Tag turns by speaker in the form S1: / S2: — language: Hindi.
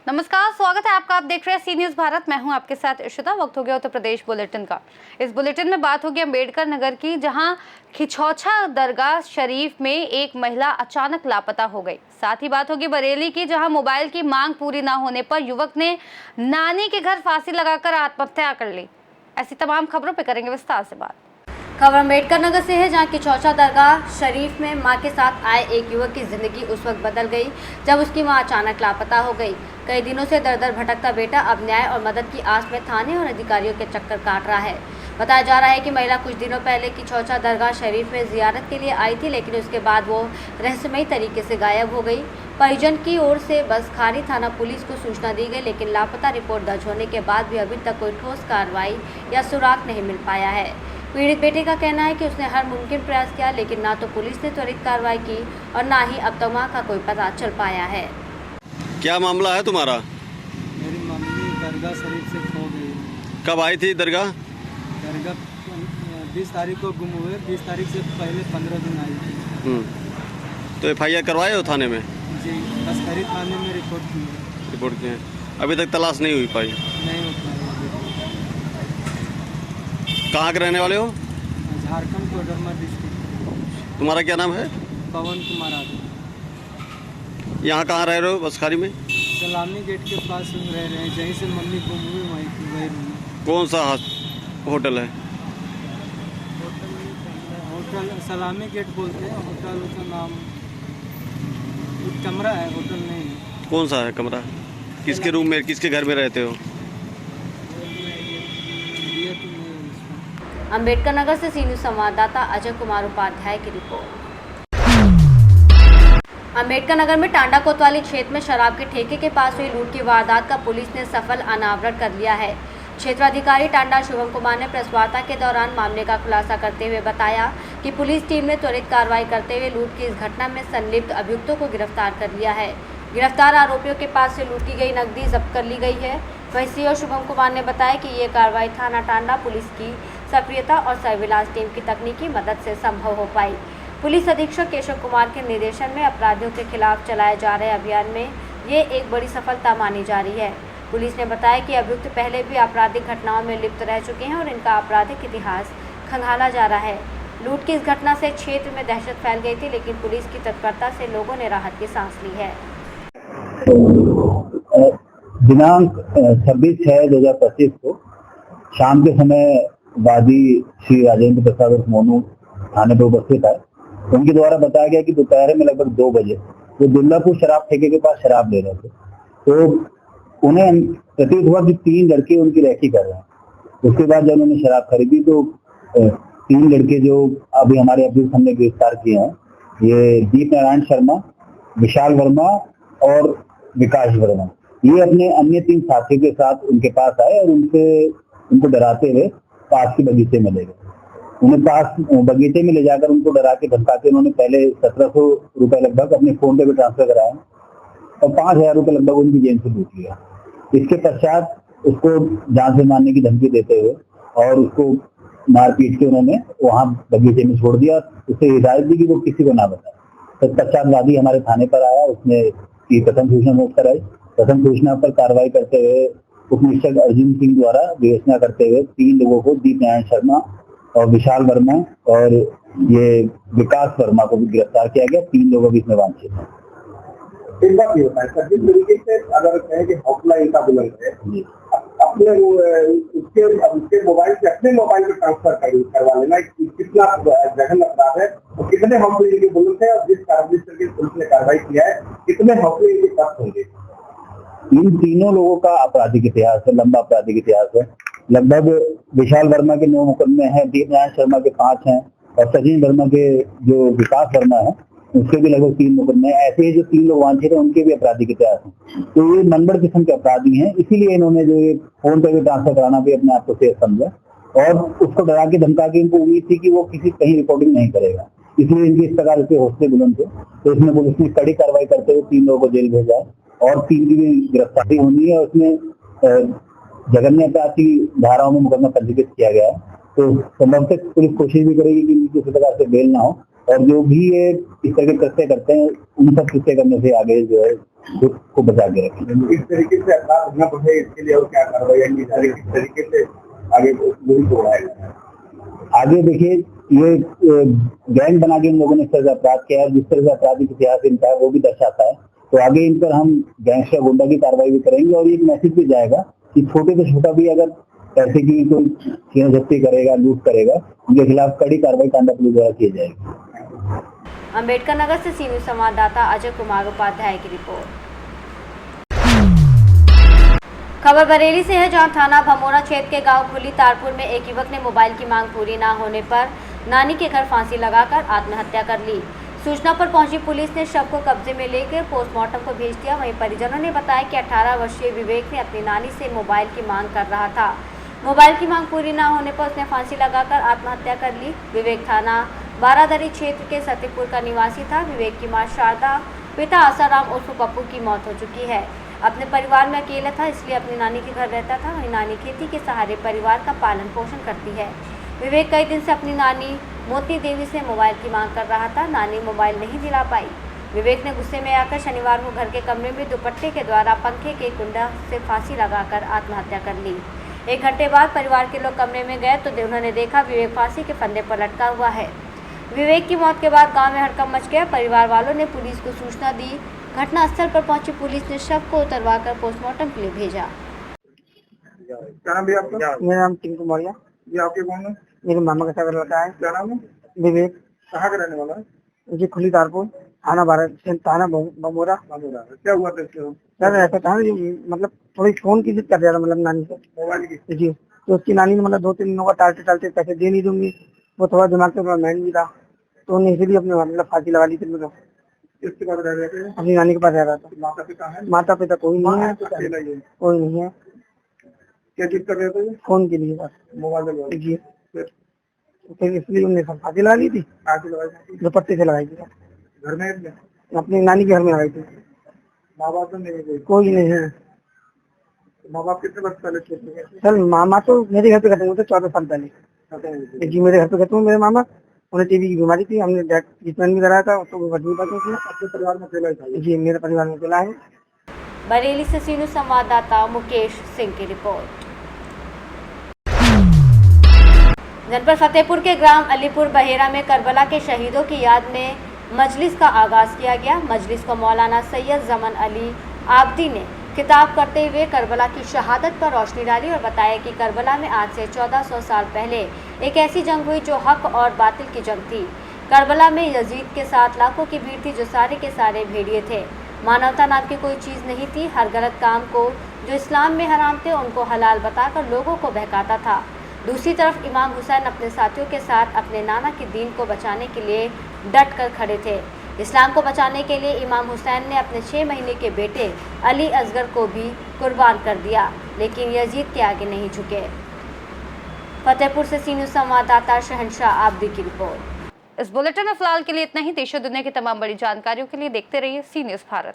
S1: नमस्कार, स्वागत है आपका। आप देख रहे हैं सी न्यूज़ भारत। मैं हूं आपके साथ इशिता। वक्त हो गया उत्तर प्रदेश बुलेटिन का। इस बुलेटिन में बात होगी अम्बेडकर नगर की, जहां खिचौछा दरगाह शरीफ में एक महिला अचानक लापता हो गई। साथ ही बात होगी बरेली की, जहां मोबाइल की मांग पूरी न होने पर युवक ने नानी के घर फांसी लगाकर आत्महत्या कर ली। ऐसी तमाम खबरों पर करेंगे विस्तार से बात।
S2: खबर अम्बेडकर नगर से है, जहां खिचौछा दरगाह शरीफ में मां के साथ आए एक युवक की जिंदगी उस वक्त बदल गई जब उसकी मां अचानक लापता हो गई। कई दिनों से दर दर भटकता बेटा अब न्याय और मदद की आस में थाने और अधिकारियों के चक्कर काट रहा है। बताया जा रहा है कि महिला कुछ दिनों पहले खिचौछा दरगाह शरीफ में जियारत के लिए आई थी, लेकिन उसके बाद वो रहस्यमयी तरीके से गायब हो गई। परिजन की ओर से बसखारी थाना पुलिस को सूचना दी गई, लेकिन लापता रिपोर्ट दर्ज होने के बाद भी अभी तक कोई ठोस कार्रवाई या सुराग नहीं मिल पाया है। पीड़ित बेटे का कहना है कि उसने हर मुमकिन प्रयास किया, लेकिन ना तो पुलिस ने त्वरित कार्रवाई की और ना ही अब तक मां का कोई पता चल पाया है।
S3: क्या मामला है तुम्हारा?
S4: मेरी मम्मी दरगाह शरीफ से खो गई।
S3: कब आई थी दरगाह?
S4: दरगाह 20 तारीख को गुम हुए। 20 तारीख से पहले 15 दिन आई थी।
S3: तो FIR करवाए हो थाने में?
S4: जी, बस खरीद थाने में रिपोर्ट की है।
S3: रिपोर्ट की है। अभी तक तलाश नहीं हुई पाई?
S4: नहीं हो पाई।
S3: कहाँ के रहने वाले हो?
S4: झारखंड कोडरमा डिस्ट्रिक्ट।
S3: तुम्हारा क्या नाम है?
S4: पवन कुमार आदमी।
S3: यहाँ कहाँ रह रहे हो? बसखारी में?
S4: सलामी गेट के पास हम रह रहे हैं, जहीं से मम्मी गुम हुई वही रूम।
S3: कौन सा होटल है?
S4: होटल सलामी गेट बोलते हैं। होटल का नाम कमरा है, होटल नहीं है।
S3: कौन सा है कमरा? किसके रूम में, किसके घर में रहते हो?
S2: अम्बेडकर नगर से सी न्यूज़ संवाददाता अजय कुमार उपाध्याय की रिपोर्ट। अम्बेडकर नगर में टांडा कोतवाली क्षेत्र में शराब के ठेके के पास हुई लूट की वारदात का पुलिस ने सफल अनावरण कर लिया है। क्षेत्राधिकारी टांडा शुभम कुमार ने प्रेस वार्ता के दौरान मामले का खुलासा करते हुए बताया कि पुलिस टीम ने त्वरित कार्रवाई करते हुए लूट की इस घटना में संलिप्त अभियुक्तों को गिरफ्तार कर लिया है। गिरफ्तार आरोपियों के पास से लूट की गई नकदी जब्त कर ली गई है। वहीं CO शुभम कुमार ने बताया कि ये कार्रवाई थाना टांडा पुलिस की सक्रियता और सर्विलांस टीम की तकनीकी मदद से संभव हो पाई। पुलिस अधीक्षक केशव कुमार के निर्देशन में अपराधियों के खिलाफ चलाए जा रहे अभियान में ये एक बड़ी सफलता मानी जा रही है। पुलिस ने बताया कि अभियुक्त पहले भी आपराधिक घटनाओं में लिप्त रह चुके हैं और इनका आपराधिक इतिहास खंगाला जा रहा है। लूट की इस घटना से क्षेत्र में दहशत फैल गई थी, लेकिन पुलिस की तत्परता से लोगों ने राहत की सांस ली है।
S5: दिनांक 26/6/2025 को शाम के समय वादी श्री राजेंद्र प्रसाद मोनू थाने पर उपस्थित आए। उनके द्वारा बताया गया कि दोपहर में लगभग 2 बजे वो दुल्लापुर शराब ठेके के पास शराब ले रहे थे, तो उन्हें प्रतीत हुआ कि 3 लड़के उनकी रैकी कर रहे हैं। उसके बाद जब उन्होंने शराब खरीदी तो 3 लड़के जो अभी हमारे अभियुक्त हमने गिरफ्तार किए हैं, ये दीप नारायण शर्मा, विशाल वर्मा और विकास वर्मा, ये अपने अन्य 3 साथियों के साथ उनके पास आए और उनको डराते हुए पास के बगीचे में ले गए। उन्हें पास बगीचे में ले जाकर उनको डरा के धमका के उन्होंने पहले 1700 रुपए लगभग अपने फोन पे भी ट्रांसफर कराए और 5000 रुपए लगभग उनकी जेब से लूट लिया। इसके पश्चात उसको जान से मारने की धमकी देते हुए और उसको मारपीट के उन्होंने वहां बगीचे में छोड़ दिया। उसे हिदायत दी कि वो किसी को ना बताए। तत्पश्चात वादी हमारे थाने पर आया, उसने की प्रथम सूचना नोट कराई। प्रथम सूचना पर कार्रवाई करते हुए उप निरीक्षक अर्जुन सिंह द्वारा विवेचना करते हुए 3 लोगों को, दीप नारायण शर्मा और विशाल वर्मा और ये विकास वर्मा को भी गिरफ्तार किया गया। 3 लोगों भी इसमें वांछित हैं।
S6: एक बात ये होता है जिस तरीके से अगर कहें कि हौसला इनका बुलंद है, अपने उसके मोबाइल से अपने मोबाइल पे ट्रांसफर करवा लेना कितना जघन्य अपराध है और कितने हौसले इनके बुलंद है और जिस पुलिस ने कार्रवाई किया है कितने हौसले इनके सख्त होंगे।
S5: इन तीनों लोगों का आपराधिक इतिहास है, लंबा आपराधिक इतिहास है। लगभग विशाल वर्मा के 9 मुकदमे हैं, दीप नारायण शर्मा के 5 हैं और सचिन वर्मा के जो विकास वर्मा है उसके भी लगभग 3 मुकदमे। ऐसे जो 3 लोग वांछित हैं उनके भी आपराधिक इतिहास है। तो ये नंबर किस्म के अपराधी हैं, इसीलिए इन्होंने जो ये फोन पे भी ट्रांसफर कराना भी अपने आप को सेफ समझा और उसको डरा के धमका के इनको उम्मीद थी कि वो किसी कहीं रिपोर्टिंग नहीं करेगा, इसलिए इनकी इस प्रकार के हौसले बुलंद थे। तो इसमें पुलिस ने कड़ी कार्रवाई करते हुए 3 लोगों को जेल भेजा और 3 की भी गिरफ्तारी होनी है। उसमें जघन्य अपराध की धाराओं में मुकदमा पंजीकृत किया गया है तो संभव तक पुलिस कोशिश भी करेगी कि किसी प्रकार से बेल ना हो, और जो भी ये इस तरह के कृत्य करते हैं उन सब कृत्य करने से आगे जो है खुद को बचा के रखें।
S6: इस तरीके से अपराध न बढ़े इसके लिए और क्या कार्रवाई की जा रही है, किस तरीके से आगे मुहिम को बढ़ाएगा?
S5: आगे देखिए, ये गैंग बना के इन लोगों ने इस तरह से अपराध किया है, जिस तरह से आपराधिक इतिहास इनका है वो भी दर्शाता है। तो आगे इन पर हम गैंगस्टर गुंडा की कार्रवाई भी करेंगे, और एक मैसेज भी जाएगा कि छोटे से छोटा भी अगर पैसे की कोई छीना झपटी करेगा, लूट करेगा, उनके खिलाफ कड़ी कार्रवाई टांडा पुलिस द्वारा की जाएगी।
S2: अम्बेडकर नगर से सी न्यूज संवाददाता अजय कुमार उपाध्याय की रिपोर्ट। खबर बरेली से है, जहां थाना भमोरा क्षेत्र के गांव खुली तारपुर में एक युवक ने मोबाइल की मांग पूरी न होने पर नानी के घर फांसी लगाकर आत्महत्या कर ली। सूचना पर पहुंची पुलिस ने शव को कब्जे में लेकर पोस्टमार्टम को भेज दिया। वहीं परिजनों ने बताया कि 18 वर्षीय विवेक ने अपनी नानी से मोबाइल की मांग कर रहा था। मोबाइल की मांग पूरी न होने पर उसने फांसी लगाकर आत्महत्या कर ली। विवेक थाना बारादरी क्षेत्र के सतीपुर का निवासी था। विवेक की मां शारदा, पिता आसाराम उर्फ पप्पू की मौत हो चुकी है। अपने परिवार में अकेला था, इसलिए अपनी नानी के घर रहता था। वहीं नानी खेती के सहारे परिवार का पालन पोषण करती है। विवेक कई दिन से अपनी नानी मोती देवी से मोबाइल की मांग कर रहा था। नानी मोबाइल नहीं दिला पाई। विवेक ने गुस्से में आकर शनिवार को घर के कमरे में दुपट्टे के द्वारा पंखे के कुंडा से फांसी लगाकर आत्महत्या कर ली। 1 घंटे बाद परिवार के लोग कमरे में गए तो उन्होंने देखा विवेक फांसी के फंदे पर लटका हुआ है। विवेक की मौत के बाद गांव में हड़कंप मच गया। परिवार वालों ने पुलिस को सूचना दी। घटनास्थल पर पहुंची पुलिस ने शव को उतरवाकर पोस्टमार्टम के लिए भेजा।
S6: क्या नाम है आपका?
S7: मेरा नाम टिंकू मौर्य।
S6: ये आपके कौन है?
S7: मेरे मामा का सागर लड़का है।
S6: क्या नाम है?
S7: विवेक।
S6: कहाँ का रहने वाला है?
S7: जी खुली तारपुर, थाना भमोरा।
S6: क्या हुआ था इसके?
S7: सर ऐसा था जो मतलब थोड़ी फोन की जिद कर रहा था, मतलब नानी से
S6: मोबाइल की।
S7: जी। तो उसकी नानी ने मतलब 2-3 दिनों का टालते पैसे दे नहीं दूंगी। वो थोड़ा दिमाग से थोड़ा मैंड भी था, तो उन्हें इसीलिए अपने मतलब फांसी लगा ली थी। मतलब
S6: किसके पास रह रहे थे?
S7: अपनी नानी के पास रह रहा था।
S6: माता पिता है?
S7: माता पिता कोई नहीं है,
S6: अकेला ही है।
S7: कोई नहीं है।
S6: क्या जिद कर रहे थे?
S7: फोन के लिए बस।
S6: मोबाइल में।
S7: जी। फिर इसलिए उन्हें फांसी लगा ली थी।
S6: फांसी लगाई?
S7: दुपट्टे से लगाई थी।
S6: घर में
S7: अपनी नानी के घर में लगाई थी।
S6: माँ बाप तो नहीं?
S7: कोई नहीं है।
S6: माँ बाप कितने वर्ष पहले छोड़ गए?
S7: सर मामा तो मेरे घर पे खत्म हुए थे 14 साल पहले। जी मेरे घर पे खत्म हुए मेरे मामा। उन्हें टीबी की बीमारी थी, हमने ट्रीटमेंट भी कराया था, तो वो बच नहीं पाते थे।
S6: आपके परिवार में अकेला ही था?
S7: जी मेरे परिवार में अकेला है।
S2: बरेली से सी न्यूज संवाददाता मुकेश सिंह की रिपोर्ट। जनपद फतेहपुर के ग्राम अलीपुर बहेरा में करबला के शहीदों की याद में मजलिस का आगाज किया गया। मजलिस को मौलाना सैयद जमन अली आबदी ने खिताब करते हुए करबला की शहादत पर रोशनी डाली और बताया कि करबला में आज से 1400 साल पहले एक ऐसी जंग हुई जो हक और बातिल की जंग थी। करबला में यजीद के साथ लाखों की भीड़ थी जो सारे के सारे भेड़िए थे। मानवता नाम की कोई चीज़ नहीं थी। हर गलत काम को जो इस्लाम में हराम थे उनको हलाल बताकर लोगों को बहकाता था। दूसरी तरफ इमाम हुसैन अपने साथियों के साथ अपने नाना के दीन को बचाने के लिए डट कर खड़े थे। इस्लाम को बचाने के लिए इमाम हुसैन ने अपने 6 महीने के बेटे अली असगर को भी कुर्बान कर दिया, लेकिन यजीद के आगे नहीं झुके। फतेहपुर से सी न्यूज संवाददाता शहनशाह आबदी की रिपोर्ट।
S1: इस बुलेटिन में फिलहाल के लिए इतना ही। देश और दुनिया की तमाम बड़ी जानकारियों के लिए देखते रहिए सी न्यूज भारत।